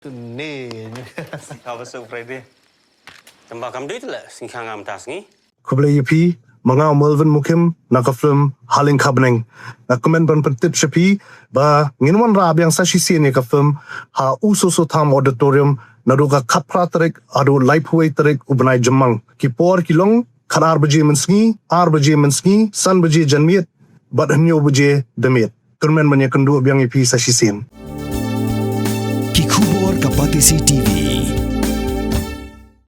Ni. Apa surprise dia? Tambah kamu duit lah, singkang am tas ni. Kublai yapi manga Melvin Mukim naka film Haling Kabneng na komen ban pentip shapi ba nginwan rab yang sa shisien ka film ha ususo tham auditorium na ruga kapra tarik adu lifeway tarik ubnai jamang ki por kilong khanar baje mensngi ar baje mensngi san baje janmiet bat hanyo baje demiet turmen manya kendu biang yapi sa shisien ki khubor kapatisi TV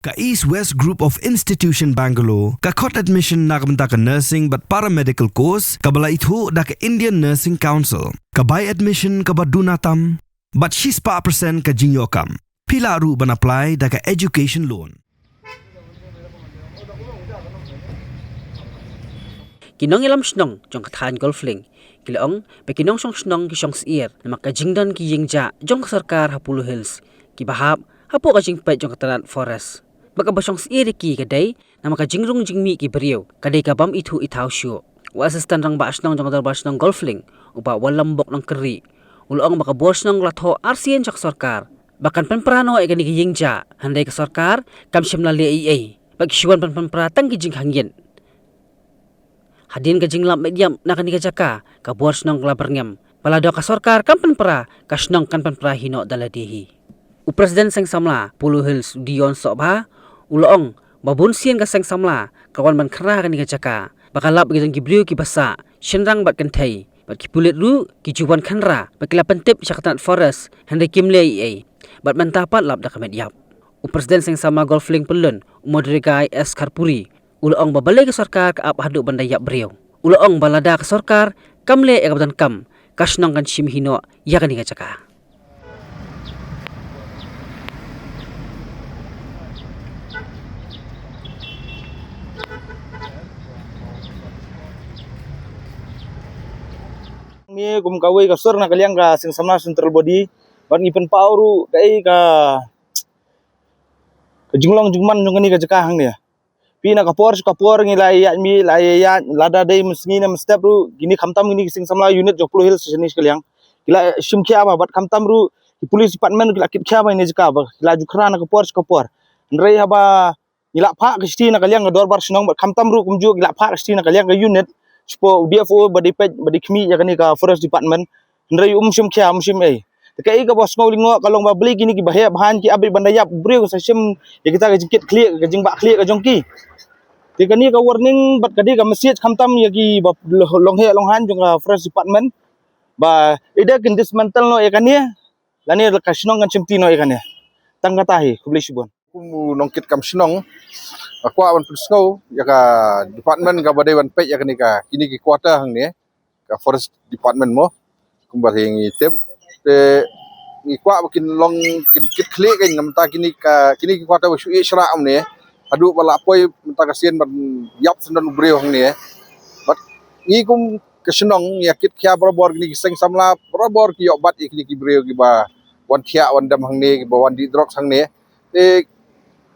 Ka East West Group of Institution Bangalore, ka court admission na kamta ka nursing but paramedical course, ka bala itu da ka Indian Nursing Council, ka by admission ka badunatam, but she's pa percent ka jinyokam. Pila ru ban apply da ka education loan. Kinong ilam Shnong jong kathan golfling. Kilaong pe kinong Shnong ki Syier na makajingdan ki Ïing jong Sorkar Haduh Hills. Ki bahap hapo ka jing pet jong katanan forest. Baka ba Syier ki kadai na makajingrung jingmi ki Briew kadai ka bam itu itaw syo. Wa assistant rang ba Shnong jong dar ba Shnong golfling upa walambok ng keri. Ulong baka bos Shnong latho RCN jak Sorkar. Bakan penprano ay kani ki Ïing handai ka Sorkar kam shimla le ai. Pagsyuan penpratang ki jing hangin. Hadin ka jing lam mediam na kani ka jaka ka bos Shnong klaberngem. Palado ka Sorkar kam penpra ka Shnong kan penpra hino daladihi. Presiden Seng Samla Haduh Hills Dion Sobha ulong babun sien ka Seng Samla kawan ban khra kan ka jaka bakalap gidang ki Briew ki basa shenrang bat kan thai bat ki pulit ru ki juwan khanra bakila pentip syakatan forest hande kimle ai bat mantapat lap da kamet yap Presiden Seng Samla golfling pelun modrigai es karpuri ulong babalai ka Sorkar ka ap Haduh bandai yap Briew ulong balada ka Sorkar kamle e kabdan kam kasnong kan shim hino ya kan ka jaka ni kum kawai ka sur na kaliang ka Seng Samla central body ban ipen pauru dai ka jinglong jingman jong ni ka jaka hang dia pi na ka por ngi lai ya mi lai ya lada dai mesngi na step ru gini khamtam gini Seng Samla unit Haduh Hills sini kaliang kila sim kya ba bat khamtam ru police department kila kit kya ba ni jaka ba kila jukra na ka por ndrei haba ila pha ka sti na kaliang dor bar Shnong bat khamtam ru kumju ila pha ka sti na kaliang ka unit Spo DFO badi pej badi khmi ya kani ka forest department ndrai sim kya sim ai kai ka bos ngau lingo kalong ba beli gini ki bahaya bahan ki abri bandaya Briew sa sim ya kita ka jikit clear ka jing ba clear ka jongki ti kani ka warning bat kadi ka message khamtam ya ki long han jong ka forest department ba ida kin dismantle no ya kani lani ka Shnong kan simti no ya kani tangkatahi kubli sibon kumu nongkit kam Shnong aku awan persngau ya ka department ka badai wan pej ya kini ka kini ki quarter hang ni ka forest department mo kumbar hing tip te ni kwa bakin long kin kit klik kan ngamta kini ki quarter su isra am ni adu bala poi menta kasien ban yap sendan Briew hang ni bat ni kum ke Shnong ya kit kya barabor kini Seng Samla barabor ki yobat kini ki Briew ki ba wan thia wan dam hang ni ki ba wan di drok hang ni te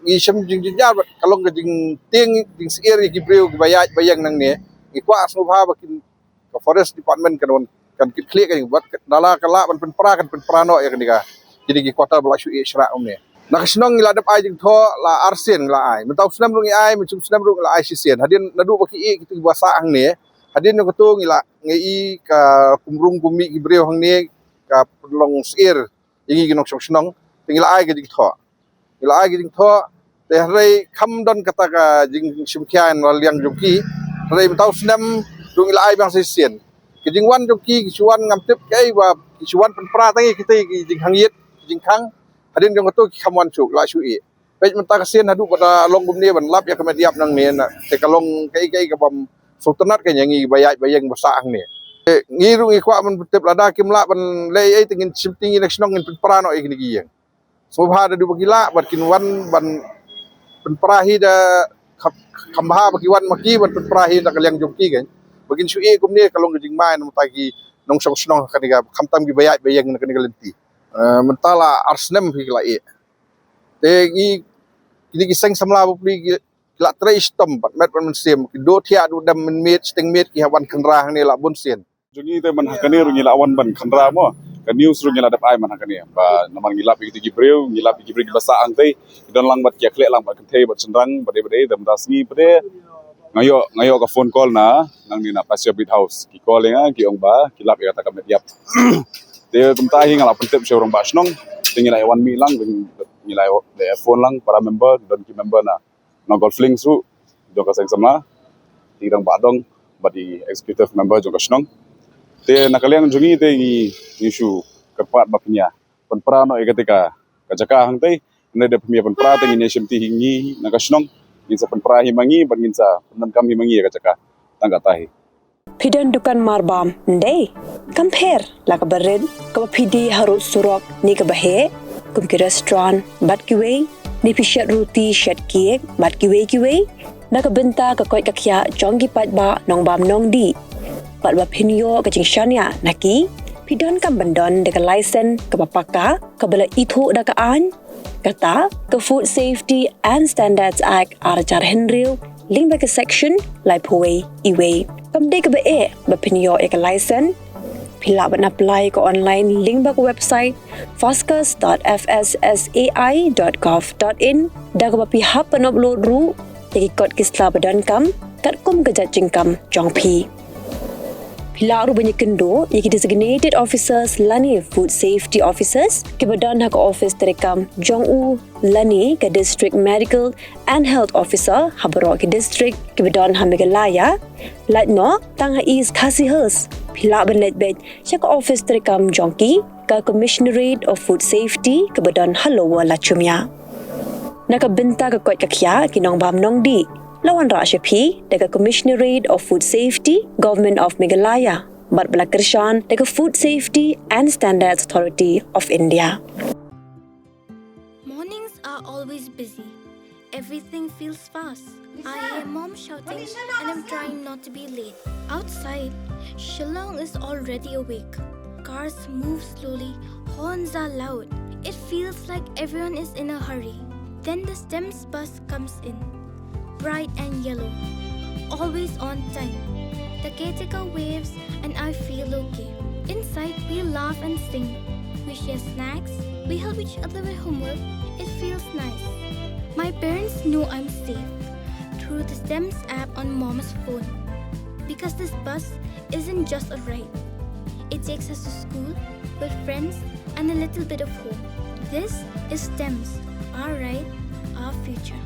isem jing jar kalong ke jing ting jing Syier ki Briew ki bayang nang ni ikwa asmubha bakin ke forest department kan kit klik kan buat dala kala ban penpra no ya kan jadi ki kota bala su isra ni nak Shnong ila dap ai jing tho la arsen la ai mentau senam rung ai macam senam rung la ai sisen hadin nadu baki kitu bahasa hang ni hadin ko tu ngila ngai ka kumrung kumi ki Briew hang ni ka long Syier ingi ki Nongshong Shnong tingila ai ke jing tho ila ai jing tho te rai kham don kata ka jing simkhian wal yang joki rai mentau senam dung ila ai bang sisen ki jing wan joki ki chuan ngam tip kai wa ki chuan penpra tangi kita ki jing hangiet jing khang hadin jong tu ki khamwan chuk la shui pej menta ka sen hadu pada long gum ni ban lap ya ka mediap nang ni na te kalong kai ka bam sultanat ka nyangi bayang basa ang ni ngi ru ngi kwa man tip lada kimla ban lei ai tingin simtingi nak Shnong ngin penpra no ik ni gi sobha da du bagila bat kinwan ban penperahi da khamha bagi wan maki ban penperahi da kaliang jongki kan bagin sui kum ni kalong jing mai nam tagi Nongshong Shnong kaniga khamtam gi bayang na kaniga lenti mentala arsnem hi la e te kini ki Seng Samla bupli la tre stom bat met ban sem ki do thia du dam min met sting met ki hawan khanra hang ni la bun sen jungi te man hakane ru ngila awan ban khanra mo Ka news ru ngila dap ai man kan ya. Ba naman ngilap igi Briew, ngilap igi Briew basa ang tei. Don lang bat kya klek lang bat kentei bat senrang bade dam dasni bade. Ngayo ka phone call na nang ni na pasya bit house. Ki call nga ki ong ba kilap ya ta ka mediap. Dia kumtahi ngala pentep syurong ba Shnong. Ngilai 1 mi lang ngilai the phone lang para member don ki member na golf fling su jo ka sang sama tirang badong badi executive member jo ka Shnong te nakaliang jungi te ni shu kapat bapinya pon pra no ketika kajaka hang te ne de pemia pon pra te ni nation ti hingi na ka Shnong ni sa pon pra himangi ban ngin sa pon kam himangi kajaka tangga tahi Pidan dukan marbam ndai compare la ka bered ka pidi harut surok ni ka bahe kum ki restaurant bat ki wei ni pishat roti shat kiek bat ki wei na ka benta ka koi ka khya chong ki pat ba nong bam nong di pat ba pinyo ka ching shania naki pidan kam bandon de ka license ka papaka ka bala ithu da ka an kata ka Food Safety and Standards Act arachar henriu link ba ka section lai phoi iwei kam de ka ba ba pinyo e ka license Pila ban apply ko online link ba ko website foscas.fssai.gov.in da ko pihap pan upload ru tegi kod kisla badan kam kat kum gajat jingkam jongpi Pila ru banyak kendo yaki designated officers lani food safety officers ke badan hak office terekam jongu lani ke district medical and health officer habaro ke district ke badan hamigalaya latno tang is khasihers Pila ban letbet siya ka office terekam jongki ka Commissionerate of Food Safety ke badan halowa lachumya. Nakabenta ka kot kakya kinong bam nong di. Lawan ra siya pi daga Commissionerate of Food Safety, Government of Meghalaya. Bat bala kershan daga Food Safety and Standards Authority of India. Mornings are always busy. Everything feels fast. I hear mom shouting and I'm trying not to be late. Outside, Shong is already awake. Cars move slowly, horns are loud. It feels like everyone is in a hurry. Then the STEMS bus comes in, bright and yellow, always on time. The caretaker waves and I feel okay. Inside, we laugh and sing. We share snacks, we help each other with homework. It feels nice. My parents know I'm safe through the STEMS app on mom's phone. Because this bus isn't just a ride. It takes us to school with friends and a little bit of hope. This is STEMS, our ride, our future.